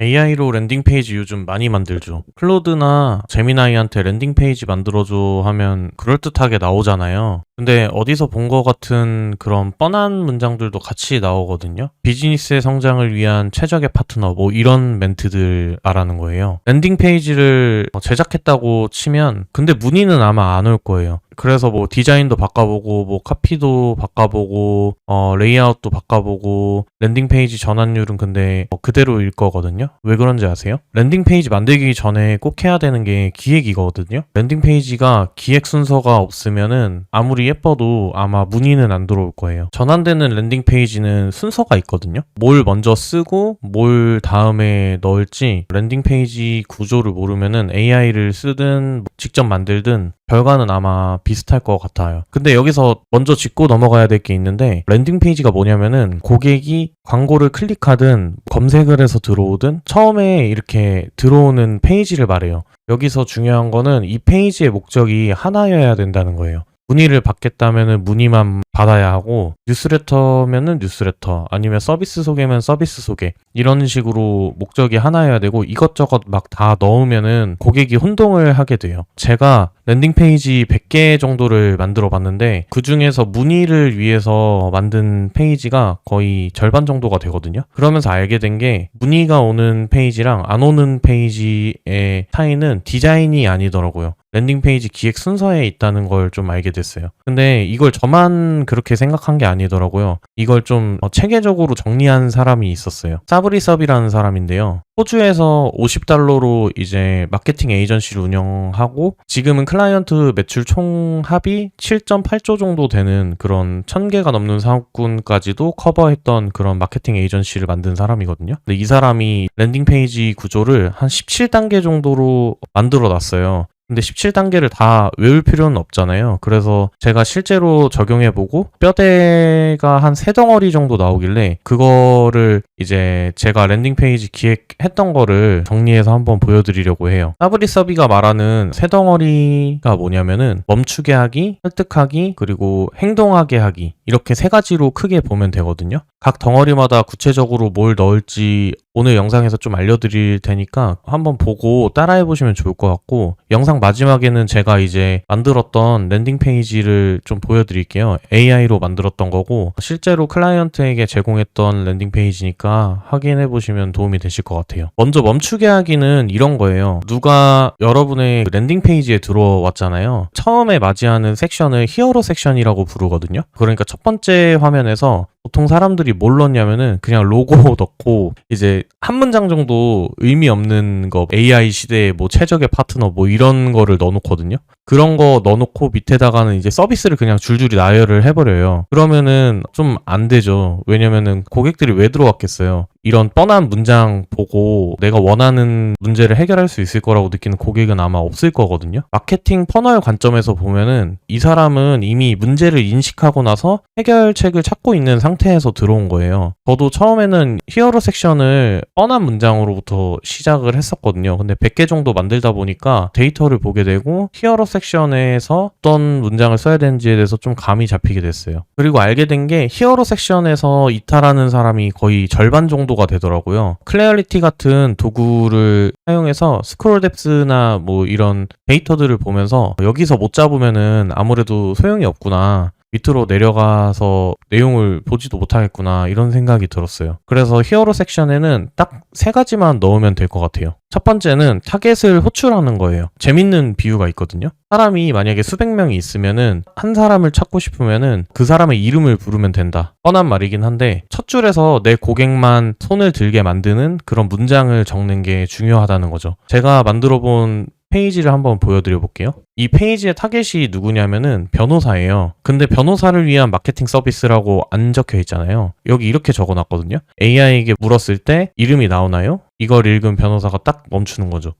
AI로 랜딩 페이지 요즘 많이 만들죠. 클로드나 제미나이한테 랜딩 페이지 만들어줘 하면 그럴듯하게 나오잖아요. 근데 어디서 본 것 같은 그런 뻔한 문장들도 같이 나오거든요. 비즈니스의 성장을 위한 최적의 파트너 뭐 이런 멘트들 말하는 거예요. 랜딩 페이지를 제작했다고 치면 근데 문의는 아마 안 올 거예요. 그래서 뭐 디자인도 바꿔보고 뭐 카피도 바꿔보고 레이아웃도 바꿔보고 랜딩 페이지 전환율은 근데 그대로일 거거든요. 왜 그런지 아세요? 랜딩 페이지 만들기 전에 꼭 해야 되는 게 기획이거든요. 랜딩 페이지가 기획 순서가 없으면은 아무리 예뻐도 아마 문의는 안 들어올 거예요. 전환되는 랜딩 페이지는 순서가 있거든요. 뭘 먼저 쓰고 뭘 다음에 넣을지 랜딩 페이지 구조를 모르면은 AI를 쓰든 직접 만들든 결과는 아마 비슷할 것 같아요. 근데 여기서 먼저 짚고 넘어가야 될 게 있는데 랜딩 페이지가 뭐냐면은 고객이 광고를 클릭하든 검색을 해서 들어오든 처음에 이렇게 들어오는 페이지를 말해요. 여기서 중요한 거는 이 페이지의 목적이 하나여야 된다는 거예요. 문의를 받겠다면은 문의만 받아야 하고 뉴스레터면은 뉴스레터 아니면 서비스 소개면 서비스 소개 이런 식으로 목적이 하나여야 되고 이것저것 막 다 넣으면은 고객이 혼동을 하게 돼요. 제가 랜딩 페이지 100개 정도를 만들어 봤는데 그 중에서 문의를 위해서 만든 페이지가 거의 절반 정도가 되거든요. 그러면서 알게 된 게 문의가 오는 페이지랑 안 오는 페이지의 차이는 디자인이 아니더라고요. 랜딩 페이지 기획 순서에 있다는 걸 좀 알게 됐어요. 근데 이걸 저만 그렇게 생각한 게 아니더라고요. 이걸 좀 체계적으로 정리한 사람이 있었어요. 사브리섭이라는 사람인데요. 호주에서 $50로 이제 마케팅 에이전시를 운영하고 지금은 클라이언트 매출 총 합이 7.8조 정도 되는 그런 1000개가 넘는 사업군까지도 커버했던 그런 마케팅 에이전시를 만든 사람이거든요. 근데 이 사람이 랜딩 페이지 구조를 한 17단계 정도로 만들어 놨어요. 근데 17단계를 다 외울 필요는 없잖아요. 그래서 제가 실제로 적용해보고 뼈대가 한 3덩어리 정도 나오길래 그거를 이제 제가 랜딩 페이지 기획했던 거를 정리해서 한번 보여드리려고 해요. 사브리서비가 말하는 3덩어리가 뭐냐면은 멈추게 하기, 설득하기, 그리고 행동하게 하기 이렇게 3가지로 크게 보면 되거든요. 각 덩어리마다 구체적으로 뭘 넣을지 오늘 영상에서 좀 알려드릴 테니까 한번 보고 따라해보시면 좋을 것 같고 영상 마지막에는 제가 이제 만들었던 랜딩 페이지를 좀 보여드릴게요. AI로 만들었던 거고 실제로 클라이언트에게 제공했던 랜딩 페이지니까 확인해보시면 도움이 되실 것 같아요. 먼저 멈추게 하기는 이런 거예요. 누가 여러분의 랜딩 페이지에 들어왔잖아요. 처음에 맞이하는 섹션을 히어로 섹션이라고 부르거든요. 그러니까 첫 번째 화면에서 보통 사람들이 뭘 넣냐면은 그냥 로고 넣고 이제 한 문장 정도 의미 없는 거 AI 시대의 뭐 최적의 파트너 뭐 이런 거를 넣어놓거든요. 그런 거 넣어놓고 밑에다가는 이제 서비스를 그냥 줄줄이 나열을 해버려요. 그러면은 좀 안 되죠. 왜냐면은 고객들이 왜 들어왔겠어요. 이런 뻔한 문장 보고 내가 원하는 문제를 해결할 수 있을 거라고 느끼는 고객은 아마 없을 거거든요. 마케팅 퍼널 관점에서 보면은 이 사람은 이미 문제를 인식하고 나서 해결책을 찾고 있는 상태에서 들어온 거예요. 저도 처음에는 히어로 섹션을 뻔한 문장으로부터 시작을 했었거든요. 근데 100개 정도 만들다 보니까 데이터를 보게 되고 히어로 섹션에서 어떤 문장을 써야 되는지에 대해서 좀 감이 잡히게 됐어요. 그리고 알게 된 게 히어로 섹션에서 이탈하는 사람이 거의 절반 정도가 되더라고요. 클래리티 같은 도구를 사용해서 스크롤 뎁스나 뭐 이런 데이터들을 보면서 여기서 못 잡으면은 아무래도 소용이 없구나. 밑으로 내려가서 내용을 보지도 못하겠구나 이런 생각이 들었어요. 그래서 히어로 섹션에는 딱 3가지만 넣으면 될 것 같아요. 첫 번째는 타겟을 호출하는 거예요. 재밌는 비유가 있거든요. 사람이 만약에 수백 명이 있으면은 한 사람을 찾고 싶으면은 그 사람의 이름을 부르면 된다. 뻔한 말이긴 한데 첫 줄에서 내 고객만 손을 들게 만드는 그런 문장을 적는 게 중요하다는 거죠. 제가 만들어 본 페이지를 한번 보여드려 볼게요. 이 페이지의 타겟이 누구냐면은 변호사예요. 근데 변호사를 위한 마케팅 서비스라고 안 적혀 있잖아요. 여기 이렇게 적어 놨거든요. AI에게 물었을 때 이름이 나오나요? 이걸 읽은 변호사가 딱 멈추는 거죠.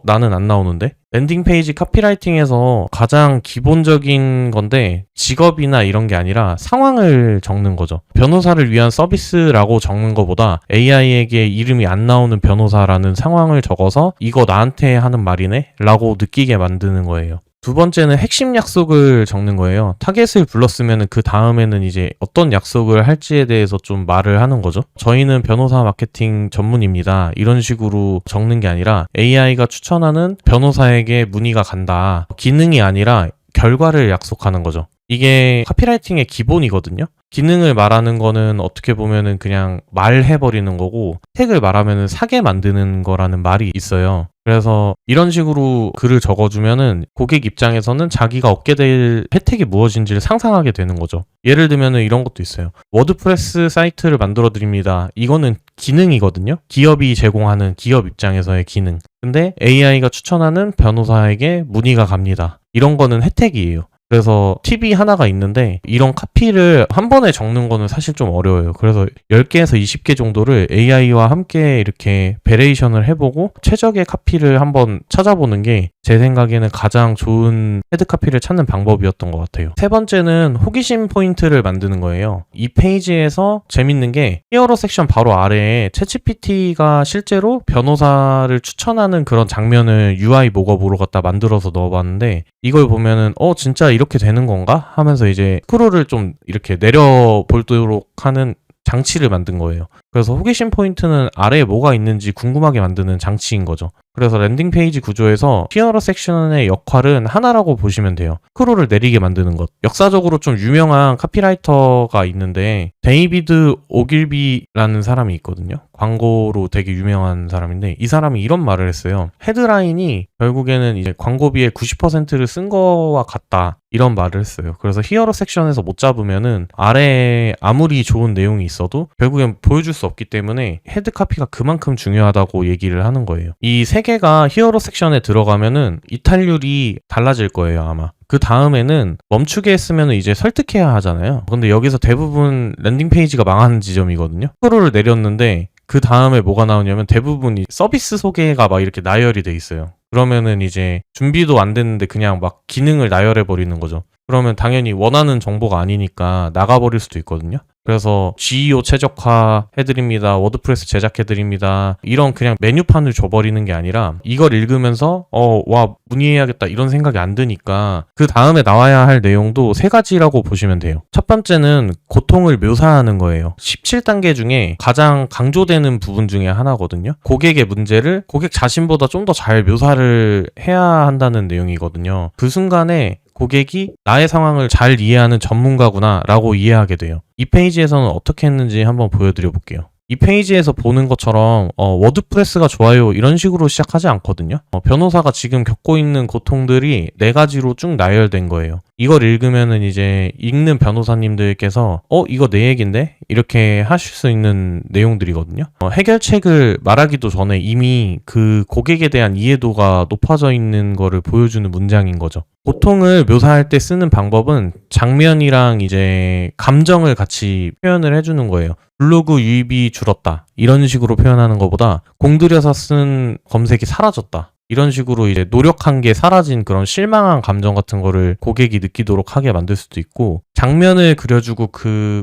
나는 안 나오는데? 랜딩 페이지 카피라이팅에서 가장 기본적인 건데 직업이나 이런 게 아니라 상황을 적는 거죠. 변호사를 위한 서비스라고 적는 것보다 AI에게 이름이 안 나오는 변호사라는 상황을 적어서 이거 나한테 하는 말이네? 라고 느끼게 만드는 거예요. 두 번째는 핵심 약속을 적는 거예요. 타겟을 불렀으면 그 다음에는 이제 어떤 약속을 할지에 대해서 좀 말을 하는 거죠. 저희는 변호사 마케팅 전문입니다. 이런 식으로 적는 게 아니라 AI가 추천하는 변호사에게 문의가 간다. 기능이 아니라 결과를 약속하는 거죠. 이게 카피라이팅의 기본이거든요. 기능을 말하는 거는 어떻게 보면은 그냥 말해버리는 거고, 혜택을 말하면은 사게 만드는 거라는 말이 있어요. 그래서 이런 식으로 글을 적어주면은 고객 입장에서는 자기가 얻게 될 혜택이 무엇인지를 상상하게 되는 거죠. 예를 들면은 이런 것도 있어요. 워드프레스 사이트를 만들어 드립니다. 이거는 기능이거든요. 기업이 제공하는 기업 입장에서의 기능. 근데 AI가 추천하는 변호사에게 문의가 갑니다. 이런 거는 혜택이에요. 그래서 팁이 하나가 있는데, 이런 카피를 한 번에 적는 거는 사실 좀 어려워요. 그래서 10개에서 20개 정도를 AI와 함께 이렇게 베레이션을 해보고 최적의 카피를 한번 찾아보는 게 제 생각에는 가장 좋은 헤드 카피를 찾는 방법이었던 것 같아요. 세 번째는 호기심 포인트를 만드는 거예요. 이 페이지에서 재밌는 게 히어로 섹션 바로 아래에 챗GPT가 실제로 변호사를 추천하는 그런 장면을 UI 모업으로 갖다 만들어서 넣어봤는데, 이걸 보면은 진짜 이렇게 되는 건가? 하면서 이제 스크롤을 좀 이렇게 내려보도록 하는 장치를 만든 거예요. 그래서 호기심 포인트는 아래에 뭐가 있는지 궁금하게 만드는 장치인 거죠. 그래서 랜딩 페이지 구조에서 히어로 섹션의 역할은 하나라고 보시면 돼요. 스크롤을 내리게 만드는 것. 역사적으로 좀 유명한 카피라이터가 있는데 데이비드 오길비라는 사람이 있거든요. 광고로 되게 유명한 사람인데, 이 사람이 이런 말을 했어요. 헤드라인이 결국에는 이제 광고비의 90%를 쓴 거와 같다. 이런 말을 했어요. 그래서 히어로 섹션에서 못 잡으면은 아래에 아무리 좋은 내용이 있어도 결국엔 보여줄 수 없기 때문에 헤드 카피가 그만큼 중요하다고 얘기를 하는 거예요. 이 세 개가 히어로 섹션에 들어가면은 이탈률이 달라질 거예요, 아마. 그 다음에는 멈추게 했으면 이제 설득해야 하잖아요. 근데 여기서 대부분 랜딩 페이지가 망하는 지점이거든요. 스크롤을 내렸는데 그 다음에 뭐가 나오냐면 대부분이 서비스 소개가 막 이렇게 나열이 돼 있어요. 그러면은 이제 준비도 안 됐는데 그냥 막 기능을 나열해 버리는 거죠. 그러면 당연히 원하는 정보가 아니니까 나가버릴 수도 있거든요. 그래서 GEO 최적화 해드립니다. 워드프레스 제작해드립니다. 이런 그냥 메뉴판을 줘버리는 게 아니라 이걸 읽으면서 와 문의해야겠다 이런 생각이 안 드니까 그 다음에 나와야 할 내용도 세 가지라고 보시면 돼요. 첫 번째는 고통을 묘사하는 거예요. 17단계 중에 가장 강조되는 부분 중에 하나거든요. 고객의 문제를 고객 자신보다 좀 더 잘 묘사를 해야 한다는 내용이거든요. 그 순간에 고객이 나의 상황을 잘 이해하는 전문가구나 라고 이해하게 돼요. 이 페이지에서는 어떻게 했는지 한번 보여드려 볼게요. 이 페이지에서 보는 것처럼 워드프레스가 좋아요 이런 식으로 시작하지 않거든요. 변호사가 지금 겪고 있는 고통들이 4가지로 쭉 나열된 거예요. 이걸 읽으면은 이제 읽는 변호사님들께서 이거 내 얘긴데? 이렇게 하실 수 있는 내용들이거든요. 해결책을 말하기도 전에 이미 그 고객에 대한 이해도가 높아져 있는 거를 보여주는 문장인 거죠. 고통을 묘사할 때 쓰는 방법은 장면이랑 이제 감정을 같이 표현을 해주는 거예요. 블로그 유입이 줄었다. 이런 식으로 표현하는 것보다 공들여서 쓴 검색이 사라졌다. 이런 식으로 이제 노력한 게 사라진 그런 실망한 감정 같은 거를 고객이 느끼도록 하게 만들 수도 있고, 장면을 그려주고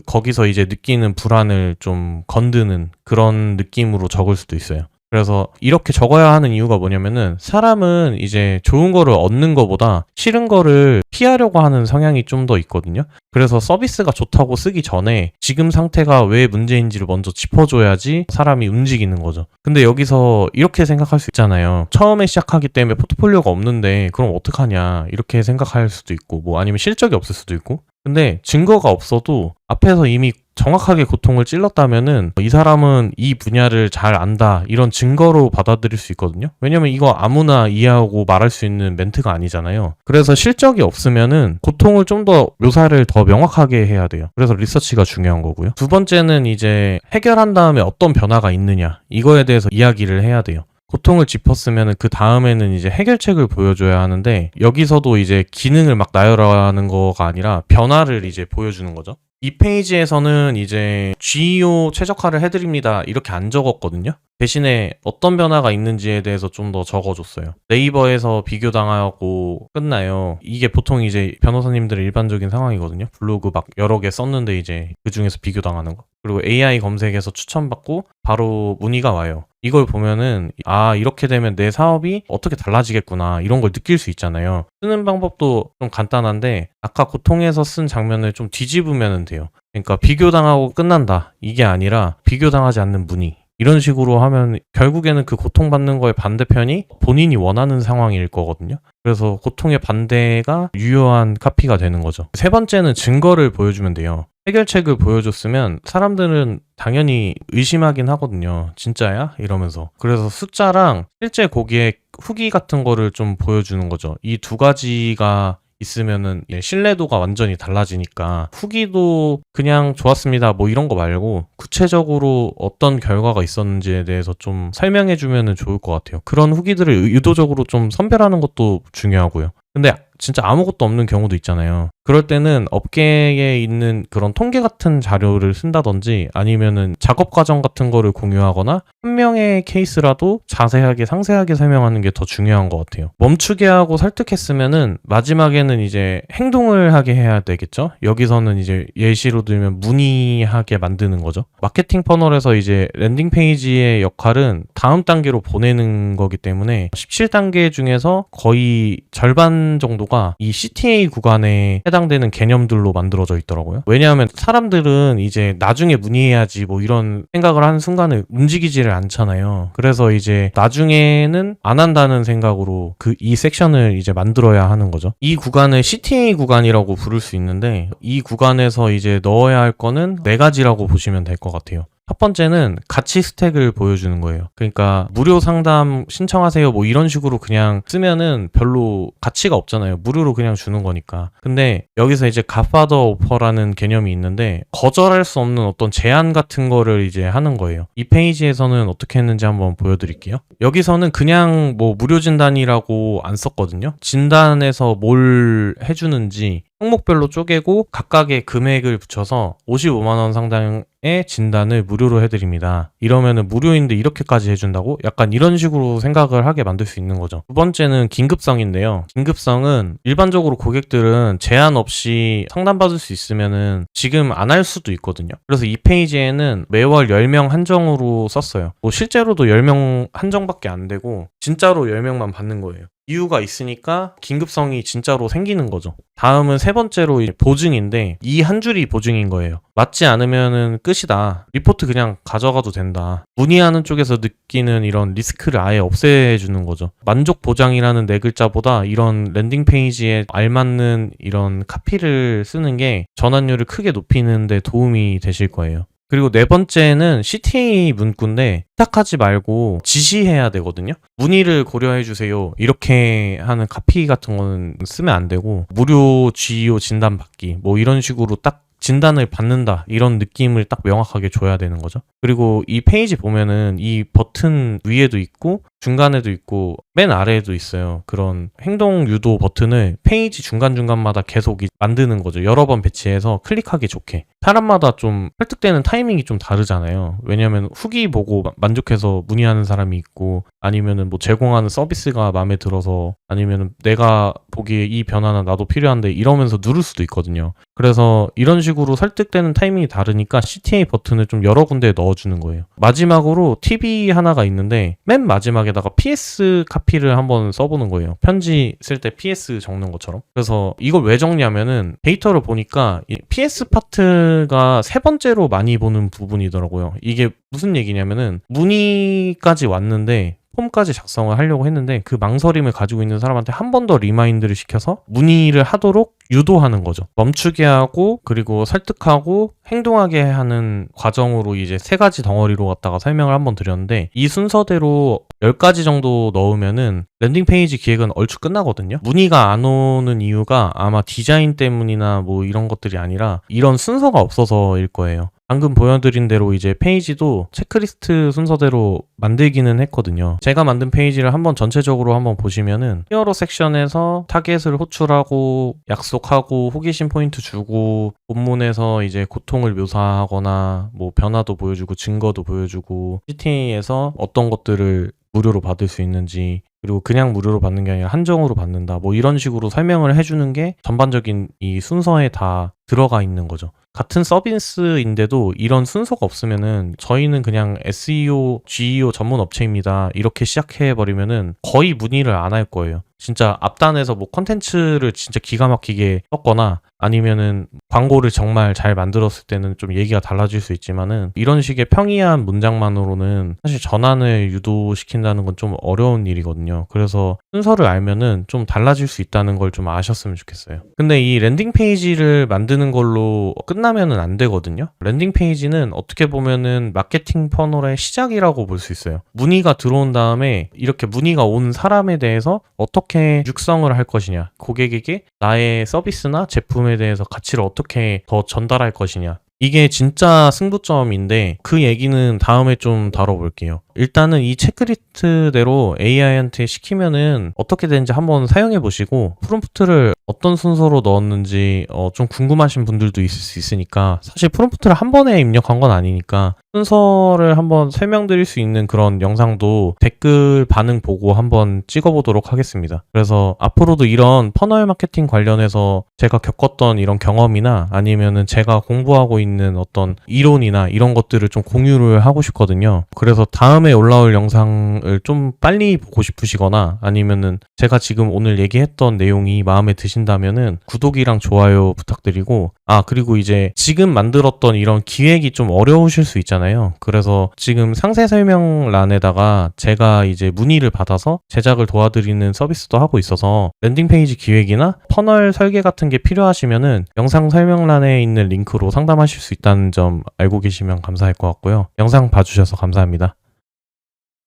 거기서 이제 느끼는 불안을 좀 건드는 그런 느낌으로 적을 수도 있어요. 그래서 이렇게 적어야 하는 이유가 뭐냐면은 사람은 이제 좋은 거를 얻는 거보다 싫은 거를 피하려고 하는 성향이 좀 더 있거든요. 그래서 서비스가 좋다고 쓰기 전에 지금 상태가 왜 문제인지를 먼저 짚어줘야지 사람이 움직이는 거죠. 근데 여기서 이렇게 생각할 수 있잖아요. 처음에 시작하기 때문에 포트폴리오가 없는데 그럼 어떡하냐 이렇게 생각할 수도 있고, 뭐 아니면 실적이 없을 수도 있고. 근데 증거가 없어도 앞에서 이미 정확하게 고통을 찔렀다면은 이 사람은 이 분야를 잘 안다 이런 증거로 받아들일 수 있거든요. 왜냐면 이거 아무나 이해하고 말할 수 있는 멘트가 아니잖아요. 그래서 실적이 없으면은 고통을 좀 더 묘사를 더 명확하게 해야 돼요. 그래서 리서치가 중요한 거고요. 두 번째는 이제 해결한 다음에 어떤 변화가 있느냐 이거에 대해서 이야기를 해야 돼요. 고통을 짚었으면 그 다음에는 이제 해결책을 보여줘야 하는데, 여기서도 이제 기능을 막 나열하는 거가 아니라 변화를 이제 보여주는 거죠. 이 페이지에서는 이제 GEO 최적화를 해드립니다 이렇게 안 적었거든요. 대신에 어떤 변화가 있는지에 대해서 좀 더 적어줬어요. 네이버에서 비교당하고 끝나요. 이게 보통 이제 변호사님들의 일반적인 상황이거든요. 블로그 막 여러 개 썼는데 이제 그 중에서 비교당하는 거. 그리고 AI 검색에서 추천받고 바로 문의가 와요. 이걸 보면은 이렇게 되면 내 사업이 어떻게 달라지겠구나 이런 걸 느낄 수 있잖아요. 쓰는 방법도 좀 간단한데 아까 고통에서 쓴 장면을 좀 뒤집으면 돼요. 그러니까 비교당하고 끝난다 이게 아니라 비교당하지 않는 문의, 이런 식으로 하면 결국에는 그 고통받는 거의 반대편이 본인이 원하는 상황일 거거든요. 그래서 고통의 반대가 유효한 카피가 되는 거죠. 세 번째는 증거를 보여주면 돼요. 해결책을 보여줬으면 사람들은 당연히 의심하긴 하거든요. 진짜야? 이러면서. 그래서 숫자랑 실제 고객 후기 같은 거를 좀 보여주는 거죠. 이 두 가지가 있으면은 신뢰도가 완전히 달라지니까 후기도 그냥 좋았습니다 뭐 이런 거 말고 구체적으로 어떤 결과가 있었는지에 대해서 좀 설명해 주면은 좋을 것 같아요. 그런 후기들을 의도적으로 좀 선별하는 것도 중요하고요. 근데 진짜 아무것도 없는 경우도 있잖아요. 그럴 때는 업계에 있는 그런 통계 같은 자료를 쓴다든지 아니면은 작업 과정 같은 거를 공유하거나 한 명의 케이스라도 자세하게 상세하게 설명하는 게 더 중요한 것 같아요. 멈추게 하고 설득했으면은 마지막에는 이제 행동을 하게 해야 되겠죠. 여기서는 이제 예시로 들면 문의하게 만드는 거죠. 마케팅 퍼널에서 이제 랜딩 페이지의 역할은 다음 단계로 보내는 거기 때문에 17단계 중에서 거의 절반 정도가 이 CTA 구간에 해당되는 개념들로 만들어져 있더라고요. 왜냐하면 사람들은 이제 나중에 문의해야지 뭐 이런 생각을 하는 순간에 움직이지를 않잖아요. 그래서 이제 나중에는 안 한다는 생각으로 이 섹션을 이제 만들어야 하는 거죠. 이 구간을 CTA 구간이라고 부를 수 있는데 이 구간에서 이제 넣어야 할 거는 4가지라고 보시면 될 것 같아요. 첫 번째는 가치 스택을 보여주는 거예요. 그러니까 무료 상담 신청하세요 뭐 이런 식으로 그냥 쓰면은 별로 가치가 없잖아요. 무료로 그냥 주는 거니까. 근데 여기서 이제 갓파더 오퍼라는 개념이 있는데 거절할 수 없는 어떤 제안 같은 거를 이제 하는 거예요. 이 페이지에서는 어떻게 했는지 한번 보여드릴게요. 여기서는 그냥 뭐 무료 진단이라고 안 썼거든요. 진단에서 뭘 해주는지 항목별로 쪼개고 각각의 금액을 붙여서 55만 원 상당의 진단을 무료로 해드립니다. 이러면은 무료인데 이렇게까지 해준다고? 약간 이런 식으로 생각을 하게 만들 수 있는 거죠. 두 번째는 긴급성인데요. 긴급성은 일반적으로 고객들은 제한 없이 상담받을 수 있으면은 지금 안 할 수도 있거든요. 그래서 이 페이지에는 매월 10명 한정으로 썼어요. 뭐 실제로도 10명 한정밖에 안 되고 진짜로 10명만 받는 거예요. 이유가 있으니까 긴급성이 진짜로 생기는 거죠. 다음은 세 번째로 보증인데 이 한 줄이 보증인 거예요. 맞지 않으면은 끝이다. 리포트 그냥 가져가도 된다. 문의하는 쪽에서 느끼는 이런 리스크를 아예 없애주는 거죠. 만족 보장이라는 4글자보다 이런 랜딩 페이지에 알맞는 이런 카피를 쓰는 게 전환율을 크게 높이는 데 도움이 되실 거예요. 그리고 네 번째는 CTA 문구인데 부탁하지 말고 지시해야 되거든요. 문의를 고려해 주세요. 이렇게 하는 카피 같은 거는 쓰면 안 되고 무료 GEO 진단 받기 뭐 이런 식으로 딱 진단을 받는다 이런 느낌을 딱 명확하게 줘야 되는 거죠. 그리고 이 페이지 보면은 이 버튼 위에도 있고 중간에도 있고 맨 아래에도 있어요. 그런 행동 유도 버튼을 페이지 중간중간마다 계속 만드는 거죠. 여러 번 배치해서 클릭하기 좋게. 사람마다 좀 설득되는 타이밍이 좀 다르잖아요. 왜냐면 후기 보고 만족해서 문의하는 사람이 있고 아니면은 뭐 제공하는 서비스가 마음에 들어서 아니면은 내가 보기에 이 변화는 나도 필요한데 이러면서 누를 수도 있거든요. 그래서 이런 식으로 설득되는 타이밍이 다르니까 CTA 버튼을 좀 여러 군데에 넣어주는 거예요. 마지막으로 팁이 하나가 있는데 맨 마지막에다가 PS 카피를 한번 써보는 거예요. 편지 쓸 때 PS 적는 것처럼. 그래서 이걸 왜 적냐면은 데이터를 보니까 이 PS 파트가 세 번째로 많이 보는 부분이더라고요. 이게 무슨 얘기냐면은 문의까지 왔는데 폼까지 작성을 하려고 했는데 그 망설임을 가지고 있는 사람한테 한 번 더 리마인드를 시켜서 문의를 하도록 유도하는 거죠. 멈추게 하고 그리고 설득하고 행동하게 하는 과정으로 이제 3가지 덩어리로 갖다가 설명을 한번 드렸는데 이 순서대로 10가지 정도 넣으면은 랜딩 페이지 기획은 얼추 끝나거든요. 문의가 안 오는 이유가 아마 디자인 때문이나 뭐 이런 것들이 아니라 이런 순서가 없어서일 거예요. 방금 보여드린 대로 이제 페이지도 체크리스트 순서대로 만들기는 했거든요. 제가 만든 페이지를 한번 전체적으로 한번 보시면은 히어로 섹션에서 타겟을 호출하고 약속하고 호기심 포인트 주고 본문에서 이제 고통을 묘사하거나 뭐 변화도 보여주고 증거도 보여주고 CTA에서 어떤 것들을 무료로 받을 수 있는지 그리고 그냥 무료로 받는 게 아니라 한정으로 받는다 뭐 이런 식으로 설명을 해주는 게 전반적인 이 순서에 다 들어가 있는 거죠. 같은 서비스인데도 이런 순서가 없으면은 저희는 그냥 SEO, GEO 전문 업체입니다. 이렇게 시작해 버리면은 거의 문의를 안 할 거예요. 진짜 앞단에서 뭐 컨텐츠를 진짜 기가 막히게 썼거나 아니면은 광고를 정말 잘 만들었을 때는 좀 얘기가 달라질 수 있지만은 이런 식의 평이한 문장만으로는 사실 전환을 유도시킨다는 건 좀 어려운 일이거든요. 그래서 순서를 알면은 좀 달라질 수 있다는 걸 좀 아셨으면 좋겠어요. 근데 이 랜딩 페이지를 만드는 걸로 끝나면은 안 되거든요. 랜딩 페이지는 어떻게 보면은 마케팅 퍼널의 시작이라고 볼 수 있어요. 문의가 들어온 다음에 이렇게 문의가 온 사람에 대해서 어떻게 육성을 할 것이냐, 고객에게 나의 서비스나 제품에 대해서 가치를 어떻게 더 전달할 것이냐, 이게 진짜 승부점인데 그 얘기는 다음에 좀 다뤄볼게요. 일단은 이 체크리스트대로 AI한테 시키면은 어떻게 되는지 한번 사용해 보시고 프롬프트를 어떤 순서로 넣었는지 좀 궁금하신 분들도 있을 수 있으니까, 사실 프롬프트를 한 번에 입력한 건 아니니까 순서를 한번 설명드릴 수 있는 그런 영상도 댓글 반응 보고 한번 찍어보도록 하겠습니다. 그래서 앞으로도 이런 퍼널 마케팅 관련해서 제가 겪었던 이런 경험이나 아니면은 제가 공부하고 있는 어떤 이론이나 이런 것들을 좀 공유를 하고 싶거든요. 그래서 다음에 올라올 영상을 좀 빨리 보고 싶으시거나 아니면은 제가 지금 오늘 얘기했던 내용이 마음에 드신다면은 구독이랑 좋아요 부탁드리고, 그리고 이제 지금 만들었던 이런 기획이 좀 어려우실 수 있잖아요. 그래서 지금 상세 설명란에다가 제가 이제 문의를 받아서 제작을 도와드리는 서비스도 하고 있어서 랜딩 페이지 기획이나 퍼널 설계 같은 게 필요하시면은 영상 설명란에 있는 링크로 상담하실 수 있다는 점 알고 계시면 감사할 것 같고요. 영상 봐주셔서 감사합니다.